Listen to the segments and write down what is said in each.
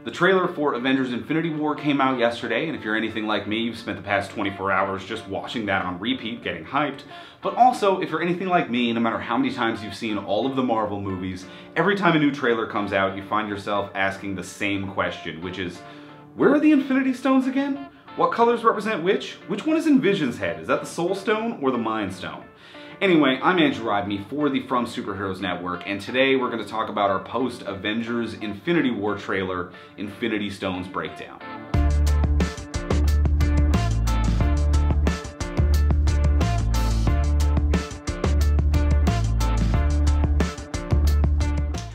The trailer for Avengers Infinity War came out yesterday, and if you're anything like me, you've spent the past 24 hours just watching that on repeat, getting hyped. But also, if you're anything like me, no matter how many times you've seen all of the Marvel movies, every time a new trailer comes out, you find yourself asking the same question, which is, where are the Infinity Stones again? What colors represent which? Which one is in Vision's head? Is that the Soul Stone or the Mind Stone? Anyway, I'm Andrew IVIMEY for the From Superheroes Network, and today we're going to talk about our post-Avengers Infinity War trailer, Infinity Stones Breakdown.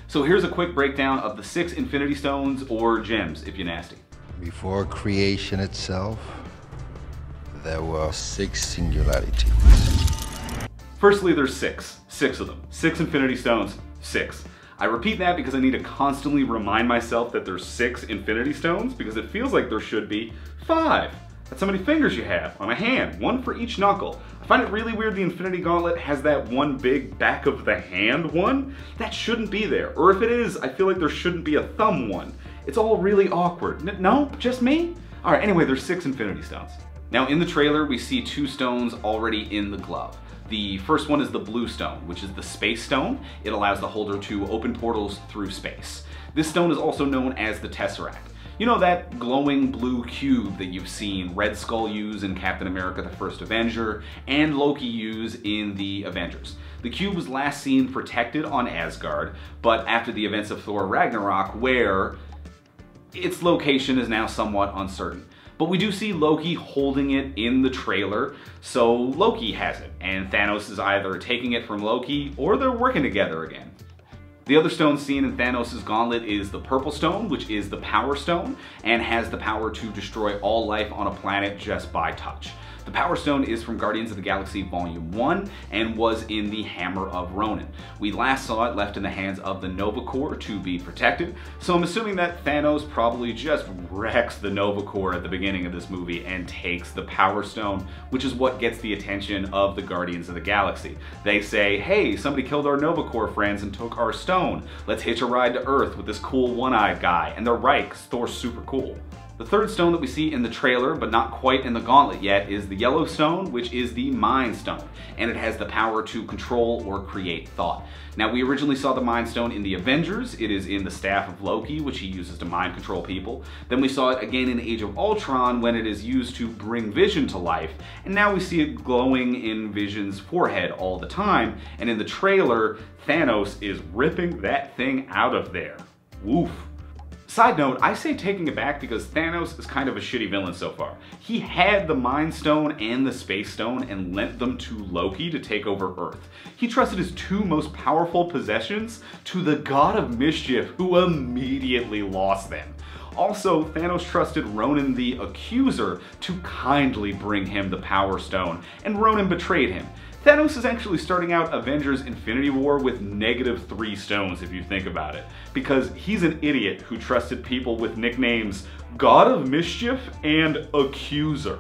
So here's a quick breakdown of the 6 Infinity Stones, or gems, if you're nasty. Before creation itself, there were 6 singularities. Firstly, there's 6. 6 of them. 6 Infinity Stones. 6. I repeat that because I need to constantly remind myself that there's 6 Infinity Stones, because it feels like there should be 5. That's how many fingers you have on a hand, 1 for each knuckle. I find it really weird the Infinity Gauntlet has that one big back of the hand one. That shouldn't be there. Or if it is, I feel like there shouldn't be a thumb one. It's all really awkward. No? Just me? Alright, anyway, there's 6 Infinity Stones. Now in the trailer, we see 2 stones already in the glove. The first one is the blue stone, which is the space stone. It allows the holder to open portals through space. This stone is also known as the Tesseract. You know, that glowing blue cube that you've seen Red Skull use in Captain America: The First Avenger and Loki use in the Avengers. The cube was last seen protected on Asgard, but after the events of Thor Ragnarok, where its location is now somewhat uncertain. But we do see Loki holding it in the trailer, so Loki has it, and Thanos is either taking it from Loki or they're working together again. The other stone seen in Thanos' gauntlet is the Purple Stone, which is the Power Stone, and has the power to destroy all life on a planet just by touch. The Power Stone is from Guardians of the Galaxy Volume 1 and was in the Hammer of Ronan. We last saw it left in the hands of the Nova Corps to be protected, so I'm assuming that Thanos probably just wrecks the Nova Corps at the beginning of this movie and takes the Power Stone, which is what gets the attention of the Guardians of the Galaxy. They say, hey, somebody killed our Nova Corps friends and took our stone. Let's hitch a ride to Earth with this cool one-eyed guy. And they're right, because Thor's super cool. The third stone that we see in the trailer, but not quite in the gauntlet yet, is the Yellow Stone, which is the Mind Stone, and it has the power to control or create thought. Now, we originally saw the Mind Stone in the Avengers. It is in the Staff of Loki, which he uses to mind control people. Then we saw it again in Age of Ultron when it is used to bring Vision to life, and now we see it glowing in Vision's forehead all the time, and in the trailer, Thanos is ripping that thing out of there. Woof. Side note, I say taking it back because Thanos is kind of a shitty villain so far. He had the Mind Stone and the Space Stone and lent them to Loki to take over Earth. He trusted his 2 most powerful possessions to the God of Mischief, who immediately lost them. Also, Thanos trusted Ronan the Accuser to kindly bring him the Power Stone, and Ronan betrayed him. Thanos is actually starting out Avengers Infinity War with -3 stones if you think about it, because he's an idiot who trusted people with nicknames God of Mischief and Accuser.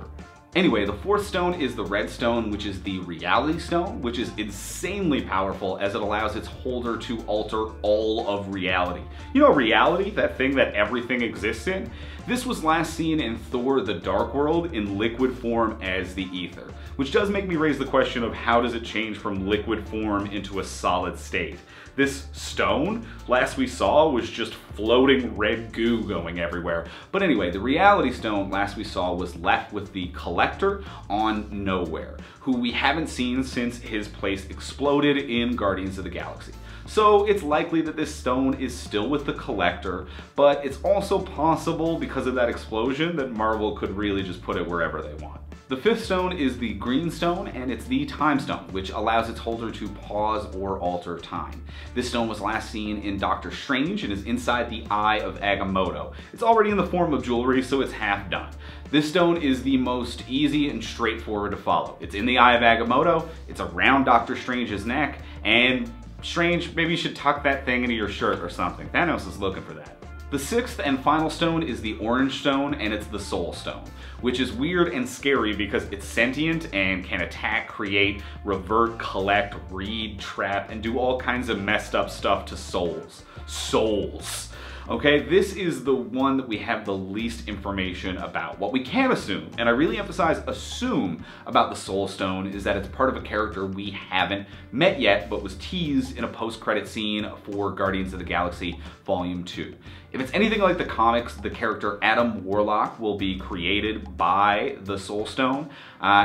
Anyway, the 4th stone is the Red Stone, which is the Reality Stone, which is insanely powerful as it allows its holder to alter all of reality. You know reality, that thing that everything exists in? This was last seen in Thor: The Dark World in liquid form as the Ether, which does make me raise the question of how does it change from liquid form into a solid state? This stone, last we saw, was just floating red goo going everywhere. But anyway, the Reality Stone last we saw was left with the Collector on Nowhere, who we haven't seen since his place exploded in Guardians of the Galaxy. So it's likely that this stone is still with the Collector, but it's also possible because of that explosion that Marvel could really just put it wherever they want. The 5th stone is the Green Stone, and it's the Time Stone, which allows its holder to pause or alter time. This stone was last seen in Doctor Strange and is inside the Eye of Agamotto. It's already in the form of jewelry, so it's half done. This stone is the most easy and straightforward to follow. It's in the Eye of Agamotto, it's around Doctor Strange's neck, and Strange, maybe you should tuck that thing into your shirt or something. Thanos is looking for that. The 6th and final stone is the Orange Stone, and it's the Soul Stone, which is weird and scary because it's sentient and can attack, create, revert, collect, read, trap, and do all kinds of messed up stuff to souls. Souls. Okay, this is the one that we have the least information about. What we can assume, and I really emphasize assume about the Soul Stone, is that it's part of a character we haven't met yet, but was teased in a post-credit scene for Guardians of the Galaxy Volume 2. If it's anything like the comics, the character Adam Warlock will be created by the Soul Stone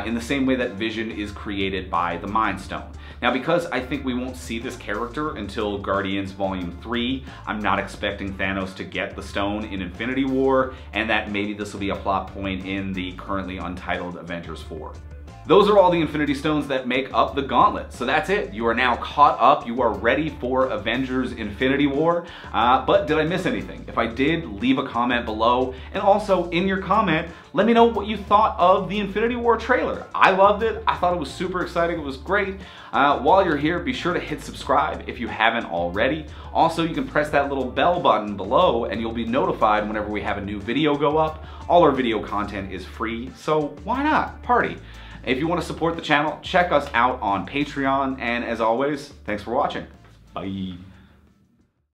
in the same way that Vision is created by the Mind Stone. Now, because I think we won't see this character until Guardians Volume 3, I'm not expecting Thanos to get the stone in Infinity War, and that maybe this will be a plot point in the currently untitled Avengers 4. Those are all the Infinity Stones that make up the gauntlet. So that's it. You are now caught up. You are ready for Avengers Infinity War. But did I miss anything? If I did, leave a comment below. And also, in your comment, let me know what you thought of the Infinity War trailer. I loved it. I thought it was super exciting. It was great. While you're here, be sure to hit subscribe if you haven't already. Also, you can press that little bell button below and you'll be notified whenever we have a new video go up. All our video content is free, so why not? Party. If you want to support the channel, check us out on Patreon, and as always, thanks for watching. Bye.